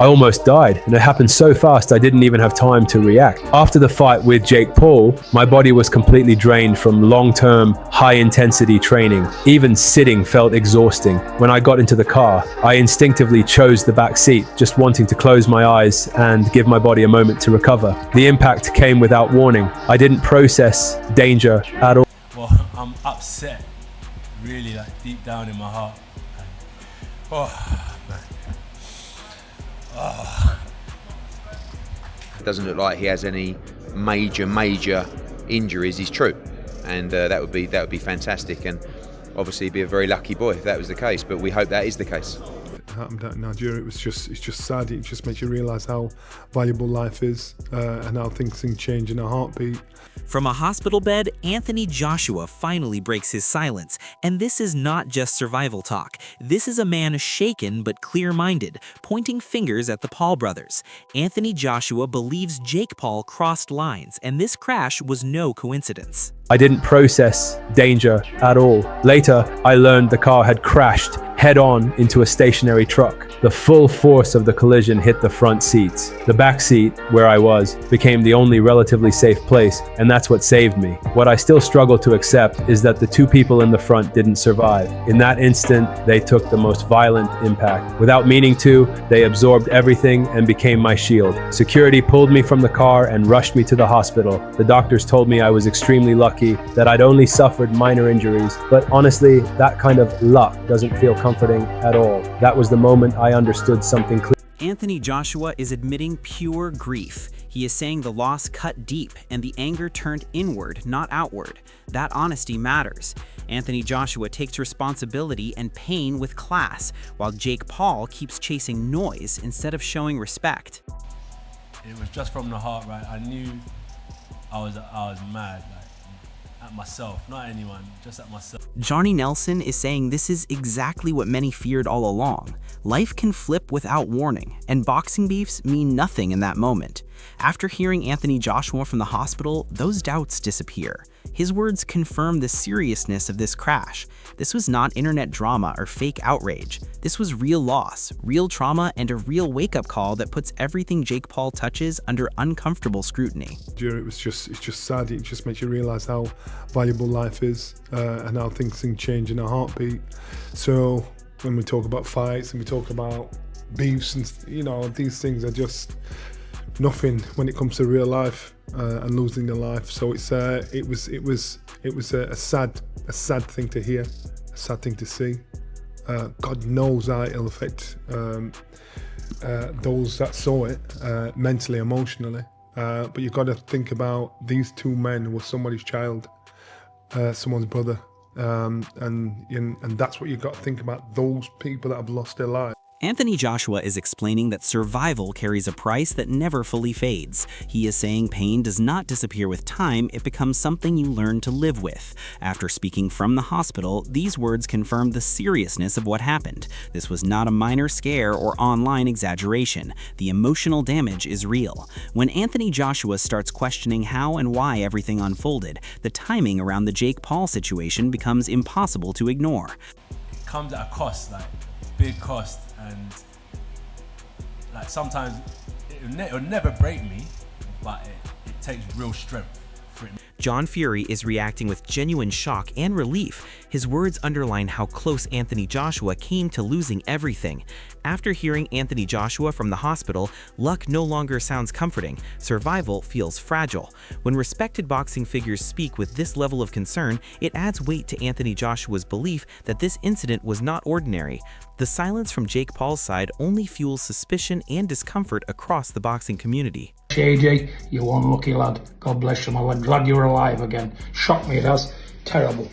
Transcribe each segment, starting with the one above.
I almost died, and it happened so fast I didn't even have time to react. After the fight with Jake Paul, my body was completely drained from long-term, high-intensity training. Even sitting felt exhausting. When I got into the car, I instinctively chose the back seat, just wanting to close my eyes and give my body a moment to recover. The impact came without warning. I didn't process danger at all. Well, I'm upset, really, like deep down in my heart. Oh, man. Oh. It doesn't look like he has any major injuries. He's true, and that would be fantastic, and obviously he'd be a very lucky boy if that was the case. But we hope that is the case. It happened out in Nigeria. It's just sad. It just makes you realise how valuable life is, and how things can change in a heartbeat. From a hospital bed, Anthony Joshua finally breaks his silence. And this is not just survival talk. This is a man shaken but clear-minded, pointing fingers at the Paul brothers. Anthony Joshua believes Jake Paul crossed lines, and this crash was no coincidence. I didn't process danger at all. Later, I learned the car had crashed head-on into a stationary truck. The full force of the collision hit the front seats. The back seat, where I was, became the only relatively safe place, and that's what saved me. What I still struggle to accept is that the two people in the front didn't survive. In that instant, they took the most violent impact. Without meaning to, they absorbed everything and became my shield. Security pulled me from the car and rushed me to the hospital. The doctors told me I was extremely lucky, that I'd only suffered minor injuries, but honestly, that kind of luck doesn't feel comforting at all. That was the moment I understood something clear. Anthony Joshua is admitting pure grief. He is saying the loss cut deep and the anger turned inward, not outward. That honesty matters. Anthony Joshua takes responsibility and pain with class, while Jake Paul keeps chasing noise instead of showing respect. It was just from the heart, right? I knew I was mad, like, at myself, not anyone, just at myself. Johnny Nelson is saying this is exactly what many feared all along. Life can flip without warning, and boxing beefs mean nothing in that moment. After hearing Anthony Joshua from the hospital, those doubts disappear. His words confirm the seriousness of this crash. This was not internet drama or fake outrage. This was real loss, real trauma, and a real wake-up call that puts everything Jake Paul touches under uncomfortable scrutiny. It's just sad. It just makes you realise how valuable life is, and how things can change in a heartbeat. So when we talk about fights and we talk about beefs, and these things are just nothing when it comes to real life and losing your life. So it was a sad thing to hear, a sad thing to see. God knows how it'll affect those that saw it mentally, emotionally. But you've got to think about these two men who were somebody's child, someone's brother, and that's what you've got to think about, those people that have lost their lives. Anthony Joshua is explaining that survival carries a price that never fully fades. He is saying pain does not disappear with time, it becomes something you learn to live with. After speaking from the hospital, these words confirm the seriousness of what happened. This was not a minor scare or online exaggeration. The emotional damage is real. When Anthony Joshua starts questioning how and why everything unfolded, the timing around the Jake Paul situation becomes impossible to ignore. It comes at a cost, like big cost. And like sometimes it'll never break me, but it takes real strength for it. John Fury is reacting with genuine shock and relief. His words underline how close Anthony Joshua came to losing everything. After hearing Anthony Joshua from the hospital, luck no longer sounds comforting. Survival feels fragile. When respected boxing figures speak with this level of concern, it adds weight to Anthony Joshua's belief that this incident was not ordinary. The silence from Jake Paul's side only fuels suspicion and discomfort across the boxing community. AJ, you one lucky lad. God bless you, my lad. Glad you're alive again. Shocked me, it has. Terrible.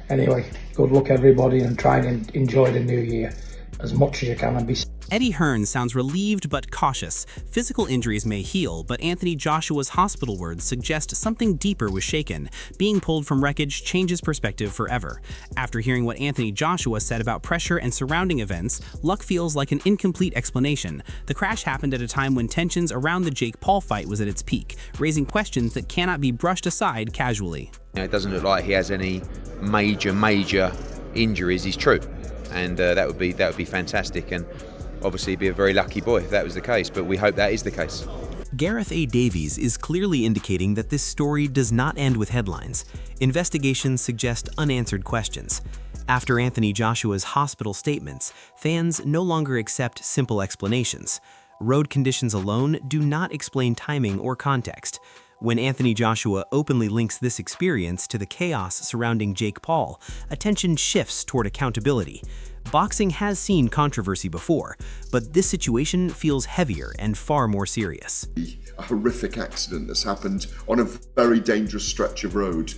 Anyway, good luck everybody, and try and enjoy the new year as much as you can and be. Eddie Hearn sounds relieved but cautious. Physical injuries may heal, but Anthony Joshua's hospital words suggest something deeper was shaken. Being pulled from wreckage changes perspective forever. After hearing what Anthony Joshua said about pressure and surrounding events, luck feels like an incomplete explanation. The crash happened at a time when tensions around the Jake Paul fight was at its peak, raising questions that cannot be brushed aside casually. It doesn't look like he has any major injuries. He's true, and that would be fantastic, and obviously be a very lucky boy if that was the case, but we hope that is the case. Gareth A. Davies is clearly indicating that this story does not end with headlines. Investigations suggest unanswered questions. After Anthony Joshua's hospital statements, fans no longer accept simple explanations. Road conditions alone do not explain timing or context. When Anthony Joshua openly links this experience to the chaos surrounding Jake Paul, attention shifts toward accountability. Boxing has seen controversy before, but this situation feels heavier and far more serious. A horrific accident that's happened on a very dangerous stretch of road.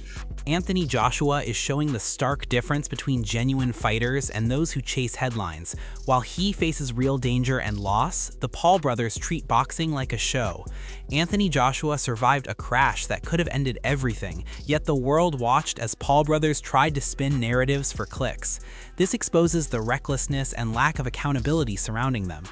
Anthony Joshua is showing the stark difference between genuine fighters and those who chase headlines. While he faces real danger and loss, the Paul brothers treat boxing like a show. Anthony Joshua survived a crash that could have ended everything, yet the world watched as Paul brothers tried to spin narratives for clicks. This exposes the recklessness and lack of accountability surrounding them.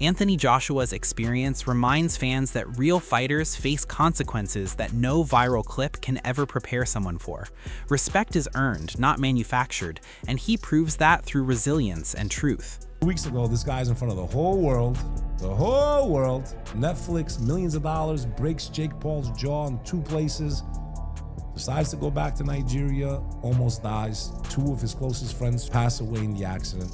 Anthony Joshua's experience reminds fans that real fighters face consequences that no viral clip can ever prepare someone for. Respect is earned, not manufactured, and he proves that through resilience and truth. 2 weeks ago, this guy's in front of the whole world. Netflix, millions of dollars, breaks Jake Paul's jaw in 2 places. Decides to go back to Nigeria, almost dies. 2 of his closest friends pass away in the accident.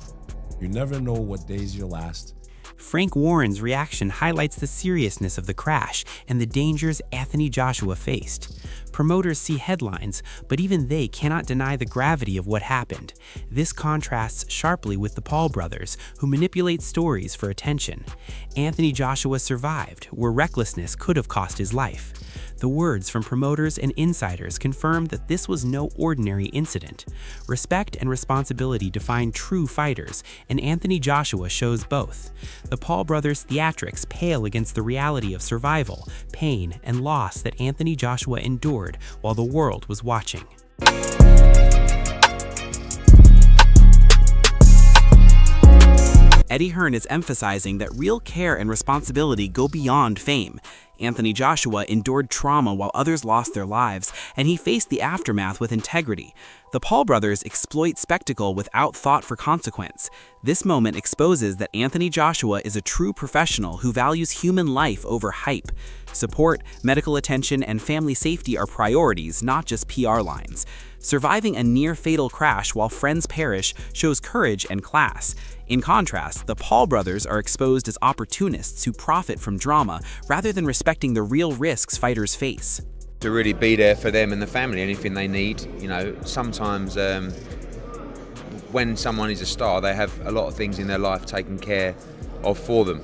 You never know what days your last. Frank Warren's reaction highlights the seriousness of the crash and the dangers Anthony Joshua faced. Promoters see headlines, but even they cannot deny the gravity of what happened. This contrasts sharply with the Paul brothers, who manipulate stories for attention. Anthony Joshua survived, where recklessness could have cost his life. The words from promoters and insiders confirm that this was no ordinary incident. Respect and responsibility define true fighters, and Anthony Joshua shows both. The Paul brothers' theatrics pale against the reality of survival, pain, and loss that Anthony Joshua endured while the world was watching. Eddie Hearn is emphasizing that real care and responsibility go beyond fame. Anthony Joshua endured trauma while others lost their lives, and he faced the aftermath with integrity. The Paul brothers exploit spectacle without thought for consequence. This moment exposes that Anthony Joshua is a true professional who values human life over hype. Support, medical attention, and family safety are priorities, not just PR lines. Surviving a near-fatal crash while friends perish shows courage and class. In contrast, the Paul brothers are exposed as opportunists who profit from drama rather than respecting the real risks fighters face. To really be there for them and the family, anything they need. You know, sometimes when someone is a star, they have a lot of things in their life taken care of for them.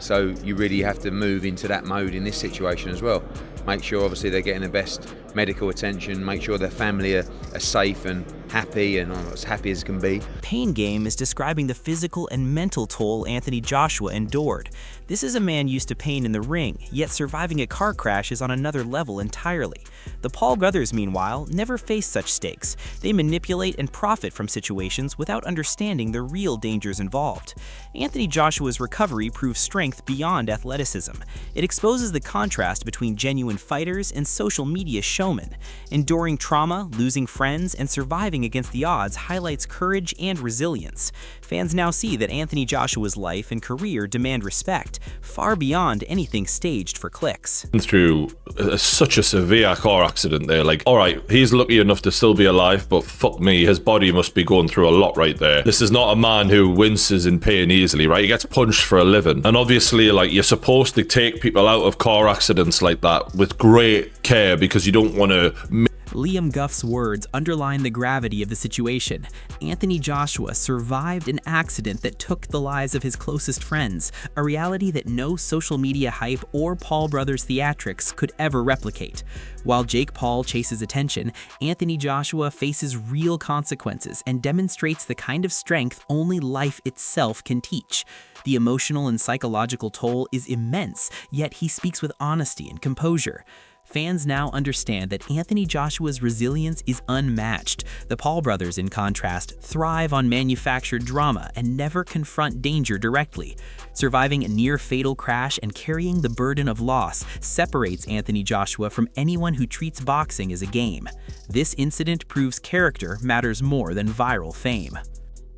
So you really have to move into that mode in this situation as well. Make sure obviously they're getting the best medical attention, make sure their family are safe and happy and as happy as can be. Pain Game is describing the physical and mental toll Anthony Joshua endured. This is a man used to pain in the ring, yet surviving a car crash is on another level entirely. The Paul brothers, meanwhile, never face such stakes. They manipulate and profit from situations without understanding the real dangers involved. Anthony Joshua's recovery proves strength beyond athleticism. It exposes the contrast between genuine fighters and social media showmen. Enduring trauma, losing friends, and surviving against the odds highlights courage and resilience. Fans now see that Anthony Joshua's life and career demand respect, far beyond anything staged for clicks. Through such a severe car accident there, like, alright, he's lucky enough to still be alive, but fuck me, his body must be going through a lot right there. This is not a man who winces in pain easily, right? He gets punched for a living. And obviously, like, you're supposed to take people out of car accidents like that with great care because you don't want to Liam Guff's words underline the gravity of the situation. Anthony Joshua survived an accident that took the lives of his closest friends, a reality that no social media hype or Paul brothers theatrics could ever replicate. While Jake Paul chases attention, Anthony Joshua faces real consequences and demonstrates the kind of strength only life itself can teach. The emotional and psychological toll is immense, yet he speaks with honesty and composure. Fans now understand that Anthony Joshua's resilience is unmatched. The Paul brothers, in contrast, thrive on manufactured drama and never confront danger directly. Surviving a near-fatal crash and carrying the burden of loss separates Anthony Joshua from anyone who treats boxing as a game. This incident proves character matters more than viral fame.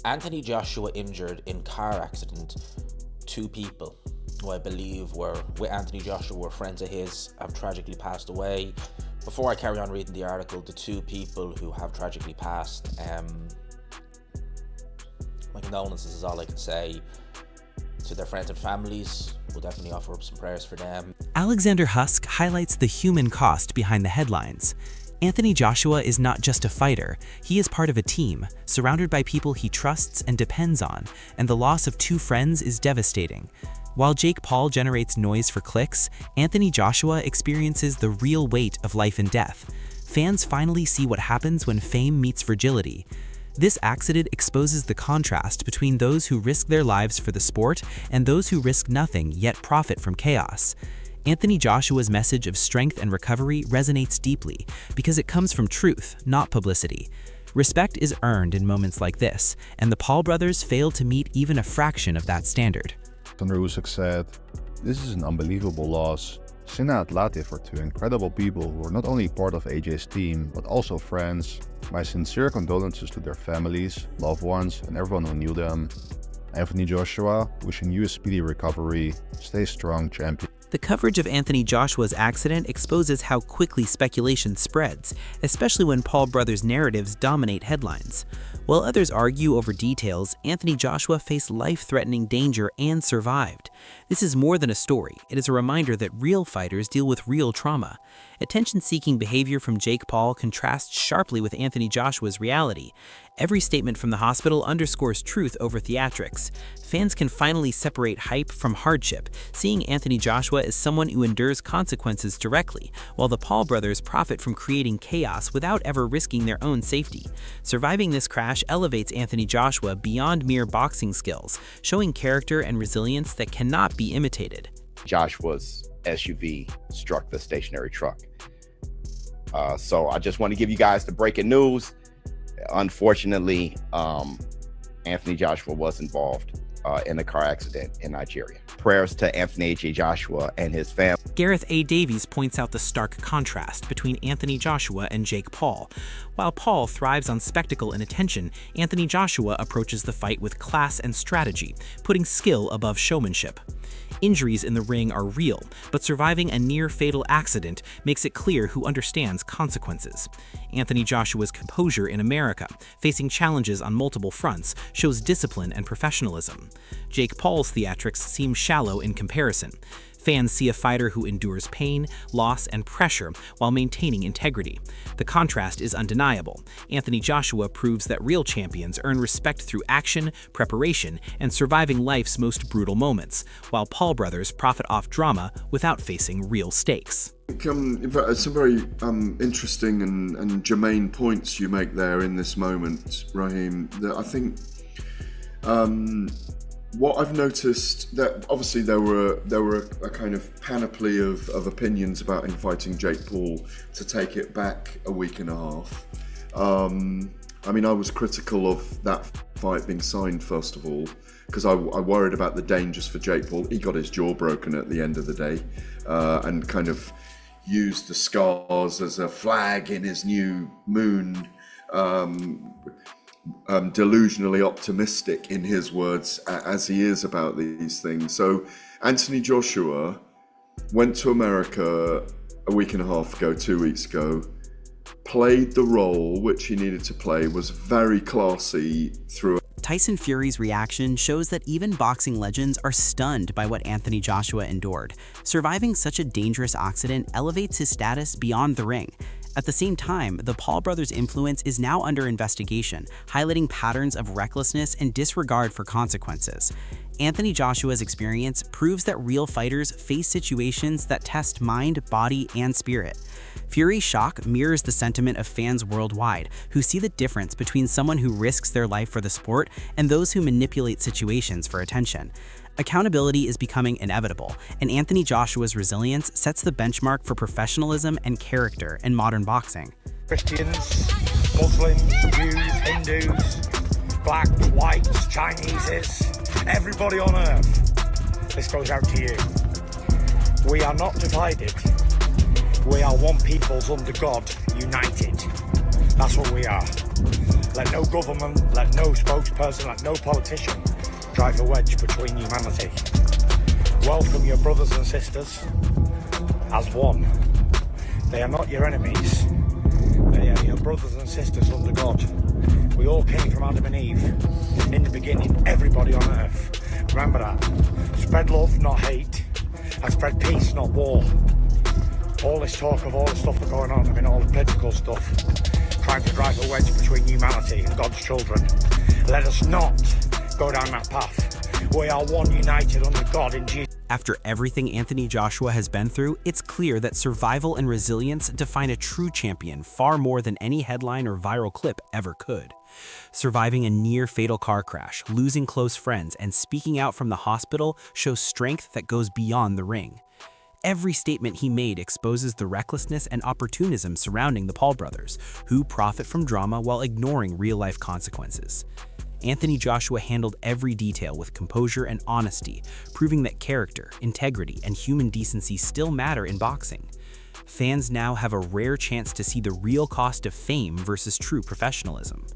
Anthony Joshua injured in car accident two people who I believe were with Anthony Joshua were friends of his have tragically passed away. Before I carry on reading the article, the two people who have tragically passed, my condolences is all I can say to their friends and families. We'll definitely offer up some prayers for them. Alexander Husk highlights the human cost behind the headlines. Anthony Joshua is not just a fighter, he is part of a team, surrounded by people he trusts and depends on, and the loss of two friends is devastating. While Jake Paul generates noise for clicks, Anthony Joshua experiences the real weight of life and death. Fans finally see what happens when fame meets fragility. This accident exposes the contrast between those who risk their lives for the sport and those who risk nothing yet profit from chaos. Anthony Joshua's message of strength and recovery resonates deeply because it comes from truth, not publicity. Respect is earned in moments like this, and the Paul brothers failed to meet even a fraction of that standard. Thunder Usyk said, "This is an unbelievable loss. Sinna and Latif are two incredible people who were not only part of AJ's team, but also friends. My sincere condolences to their families, loved ones, and everyone who knew them. Anthony Joshua, wishing you a speedy recovery. Stay strong, champion." The coverage of Anthony Joshua's accident exposes how quickly speculation spreads, especially when Paul brothers' narratives dominate headlines. While others argue over details, Anthony Joshua faced life-threatening danger and survived. This is more than a story. It is a reminder that real fighters deal with real trauma. Attention-seeking behavior from Jake Paul contrasts sharply with Anthony Joshua's reality. Every statement from the hospital underscores truth over theatrics. Fans can finally separate hype from hardship, seeing Anthony Joshua as someone who endures consequences directly, while the Paul brothers profit from creating chaos without ever risking their own safety. Surviving this crash elevates Anthony Joshua beyond mere boxing skills, showing character and resilience that cannot be imitated. Joshua's SUV struck the stationary truck. So I just want to give you guys the breaking news. Unfortunately, Anthony Joshua was involved in a car accident in Nigeria. Prayers to Anthony H.A. Joshua and his family. Gareth A. Davies points out the stark contrast between Anthony Joshua and Jake Paul. While Paul thrives on spectacle and attention, Anthony Joshua approaches the fight with class and strategy, putting skill above showmanship. Injuries in the ring are real, but surviving a near-fatal accident makes it clear who understands consequences. Anthony Joshua's composure in America, facing challenges on multiple fronts, shows discipline and professionalism. Jake Paul's theatrics seem shallow in comparison. Fans see a fighter who endures pain, loss, and pressure while maintaining integrity. The contrast is undeniable. Anthony Joshua proves that real champions earn respect through action, preparation, and surviving life's most brutal moments, while Paul brothers profit off drama without facing real stakes. Some very interesting and germane points you make there in this moment, Raheem. I think what I've noticed, that obviously there were a kind of panoply of opinions about inviting Jake Paul to take it back a week and a half. I mean, I was critical of that fight being signed, first of all, because I worried about the dangers for Jake Paul. He got his jaw broken at the end of the day, and kind of used the scars as a flag in his new moon. Delusionally optimistic, in his words, as he is about these things. So Anthony Joshua went to America a week and a half ago, 2 weeks ago, played the role which he needed to play, was very classy through. Tyson Fury's reaction shows that even boxing legends are stunned by what Anthony Joshua endured. Surviving such a dangerous accident elevates his status beyond the ring. At the same time, the Paul brothers' influence is now under investigation, highlighting patterns of recklessness and disregard for consequences. Anthony Joshua's experience proves that real fighters face situations that test mind, body, and spirit. Fury's shock mirrors the sentiment of fans worldwide, who see the difference between someone who risks their life for the sport and those who manipulate situations for attention. Accountability is becoming inevitable, and Anthony Joshua's resilience sets the benchmark for professionalism and character in modern boxing. Christians, Muslims, Jews, Hindus, blacks, whites, Chineses, everybody on earth, this goes out to you. We are not divided. We are one peoples under God, united. That's what we are. Let no government, let no spokesperson, let no politician drive a wedge between humanity. Welcome your brothers and sisters as one. They are not your enemies. They are your brothers and sisters under God. We all came from Adam and Eve. In the beginning, everybody on earth. Remember that. Spread love, not hate. And spread peace, not war. All this talk of all the stuff that's going on, I mean all the political stuff, trying to drive a wedge between humanity and God's children. Let us not go down that path. We are one, united under God in Jesus. After everything Anthony Joshua has been through, it's clear that survival and resilience define a true champion far more than any headline or viral clip ever could. Surviving a near-fatal car crash, losing close friends, and speaking out from the hospital shows strength that goes beyond the ring. Every statement he made exposes the recklessness and opportunism surrounding the Paul brothers, who profit from drama while ignoring real-life consequences. Anthony Joshua handled every detail with composure and honesty, proving that character, integrity, and human decency still matter in boxing. Fans now have a rare chance to see the real cost of fame versus true professionalism.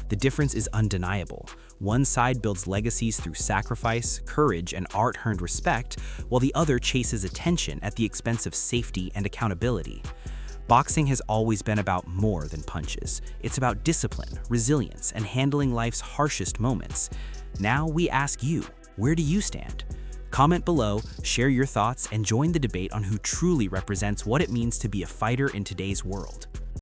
The difference is undeniable. One side builds legacies through sacrifice, courage, and art-earned respect, while the other chases attention at the expense of safety and accountability. Boxing has always been about more than punches. It's about discipline, resilience, and handling life's harshest moments. Now we ask you, where do you stand? Comment below, share your thoughts, and join the debate on who truly represents what it means to be a fighter in today's world.